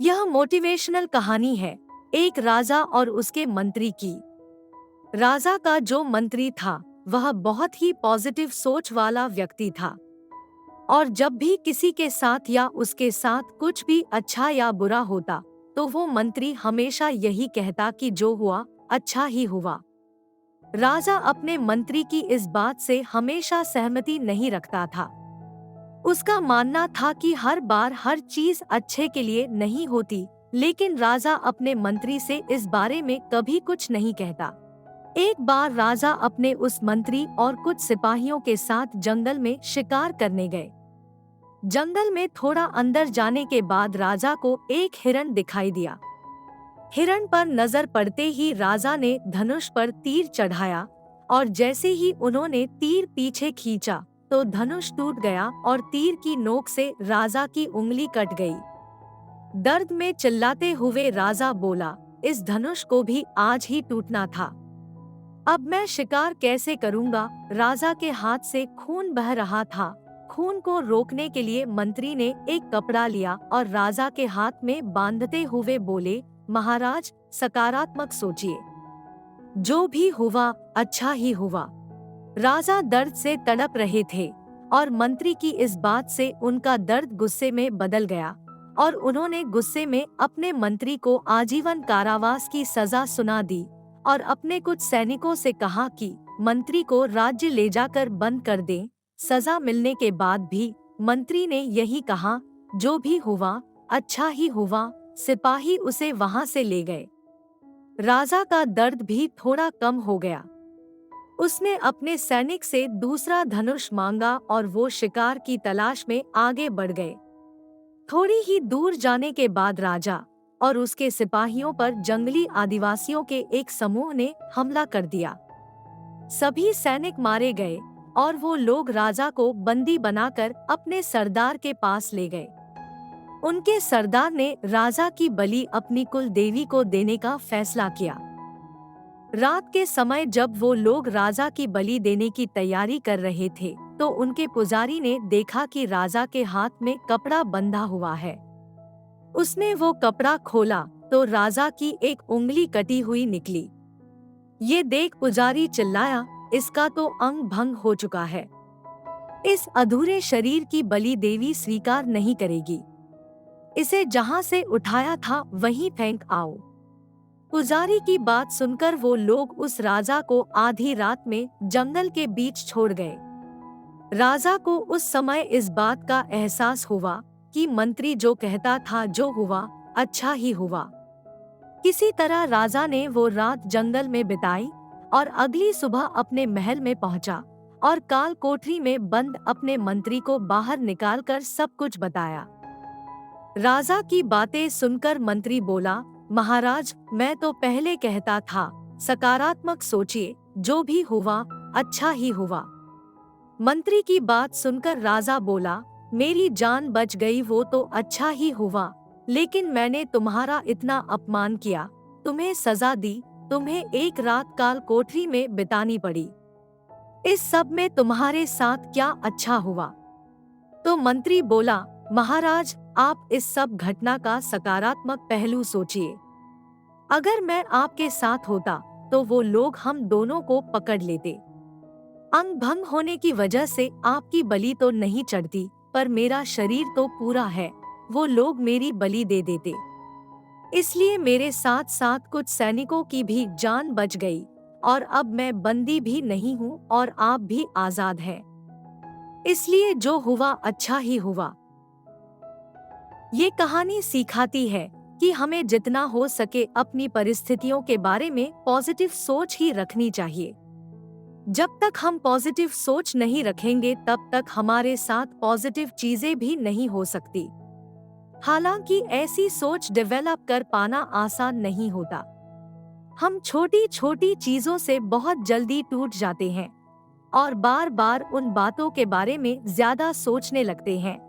यह मोटिवेशनल कहानी है एक राजा और उसके मंत्री की। राजा का जो मंत्री था वह बहुत ही पॉजिटिव सोच वाला व्यक्ति था और जब भी किसी के साथ या उसके साथ कुछ भी अच्छा या बुरा होता तो वो मंत्री हमेशा यही कहता कि जो हुआ अच्छा ही हुआ। राजा अपने मंत्री की इस बात से हमेशा सहमति नहीं रखता था। उसका मानना था कि हर बार हर चीज अच्छे के लिए नहीं होती, लेकिन राजा अपने मंत्री से इस बारे में कभी कुछ नहीं कहता। एक बार राजा अपने उस मंत्री और कुछ सिपाहियों के साथ जंगल में शिकार करने गए। जंगल में थोड़ा अंदर जाने के बाद राजा को एक हिरण दिखाई दिया। हिरण पर नजर पड़ते ही राजा ने धनुष पर तीर चढ़ाया और जैसे ही उन्होंने तीर पीछे खींचा तो धनुष टूट गया और तीर की नोक से राजा की उंगली कट गई। दर्द में चिल्लाते हुए राजा बोला, इस धनुष को भी आज ही टूटना था। अब मैं शिकार कैसे करूंगा? राजा के हाथ से खून बह रहा था। खून को रोकने के लिए मंत्री ने एक कपड़ा लिया और राजा के हाथ में बांधते हुए बोले, महाराज सकारात्मक सोचिए, जो भी हुआ अच्छा ही हुआ। राजा दर्द से तड़प रहे थे और मंत्री की इस बात से उनका दर्द गुस्से में बदल गया और उन्होंने गुस्से में अपने मंत्री को आजीवन कारावास की सजा सुना दी और अपने कुछ सैनिकों से कहा कि मंत्री को राज्य ले जाकर बंद कर दें। सजा मिलने के बाद भी मंत्री ने यही कहा, जो भी हुआ अच्छा ही हुआ। सिपाही उसे वहां से ले गए। राजा का दर्द भी थोड़ा कम हो गया। उसने अपने सैनिक से दूसरा धनुष मांगा और वो शिकार की तलाश में आगे बढ़ गए। थोड़ी ही दूर जाने के बाद राजा और उसके सिपाहियों पर जंगली आदिवासियों के एक समूह ने हमला कर दिया। सभी सैनिक मारे गए और वो लोग राजा को बंदी बनाकर अपने सरदार के पास ले गए। उनके सरदार ने राजा की बलि अपनी कुल देवी को देने का फैसला किया। रात के समय जब वो लोग राजा की बलि देने की तैयारी कर रहे थे तो उनके पुजारी ने देखा कि राजा के हाथ में कपड़ा बंधा हुआ है। उसने वो कपड़ा खोला तो राजा की एक उंगली कटी हुई निकली। ये देख पुजारी चिल्लाया, इसका तो अंग भंग हो चुका है। इस अधूरे शरीर की बलि देवी स्वीकार नहीं करेगी। इसे जहां से उठाया था वहीं फेंक आओ। पुजारी की बात सुनकर वो लोग उस राजा को आधी रात में जंगल के बीच छोड़ गए। राजा को उस समय इस बात का एहसास हुआ कि मंत्री जो कहता था जो हुआ अच्छा ही हुआ। किसी तरह राजा ने वो रात जंगल में बिताई और अगली सुबह अपने महल में पहुंचा और काल कोठरी में बंद अपने मंत्री को बाहर निकालकर सब कुछ बताया। राजा की बातें सुनकर मंत्री बोला, महाराज मैं तो पहले कहता था सकारात्मक सोचिए, जो भी हुआ अच्छा ही हुआ। मंत्री की बात सुनकर राजा बोला, मेरी जान बच गई वो तो अच्छा ही हुआ, लेकिन मैंने तुम्हारा इतना अपमान किया, तुम्हें सजा दी, तुम्हें एक रात काल कोठरी में बितानी पड़ी। इस सब में तुम्हारे साथ क्या अच्छा हुआ? तो मंत्री बोला, महाराज आप इस सब घटना का सकारात्मक पहलू सोचिए। अगर मैं आपके साथ होता तो वो लोग हम दोनों को पकड़ लेते। अंग भंग होने की वजह से आपकी बलि तो नहीं चढ़ती, पर मेरा शरीर तो पूरा है, वो लोग मेरी बलि दे देते। इसलिए मेरे साथ साथ कुछ सैनिकों की भी जान बच गई और अब मैं बंदी भी नहीं हूँ और आप भी आजाद हैं। इसलिए जो हुआ अच्छा ही हुआ। ये कहानी सिखाती है कि हमें जितना हो सके अपनी परिस्थितियों के बारे में पॉजिटिव सोच ही रखनी चाहिए। जब तक हम पॉजिटिव सोच नहीं रखेंगे तब तक हमारे साथ पॉजिटिव चीजें भी नहीं हो सकती। हालांकि ऐसी सोच डेवलप कर पाना आसान नहीं होता। हम छोटी छोटी चीजों से बहुत जल्दी टूट जाते हैं और बार बार उन बातों के बारे में ज्यादा सोचने लगते हैं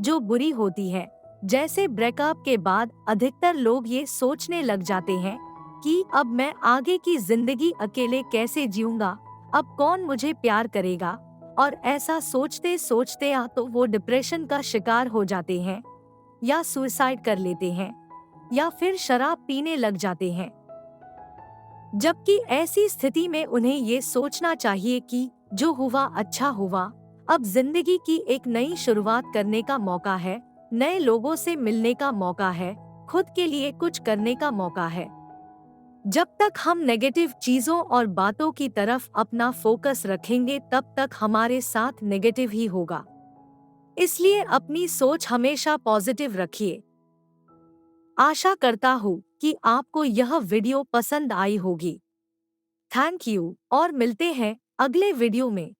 जो बुरी होती है। जैसे ब्रेकअप के बाद अधिकतर लोग ये सोचने लग जाते हैं कि अब मैं आगे की जिंदगी अकेले कैसे जीऊंगा, अब कौन मुझे प्यार करेगा, और ऐसा सोचते सोचते या तो वो डिप्रेशन का शिकार हो जाते हैं या सुसाइड कर लेते हैं। या फिर शराब पीने लग जाते हैं। जबकि ऐसी स्थिति में उन्हें ये सोचना चाहिए कि जो हुआ अच्छा हुआ, अब जिंदगी की एक नई शुरुआत करने का मौका है, नए लोगों से मिलने का मौका है, खुद के लिए कुछ करने का मौका है। जब तक हम नेगेटिव चीजों और बातों की तरफ अपना फोकस रखेंगे तब तक हमारे साथ नेगेटिव ही होगा। इसलिए अपनी सोच हमेशा पॉजिटिव रखिए। आशा करता हूँ कि आपको यह वीडियो पसंद आई होगी। थैंक यू और मिलते हैं अगले वीडियो में।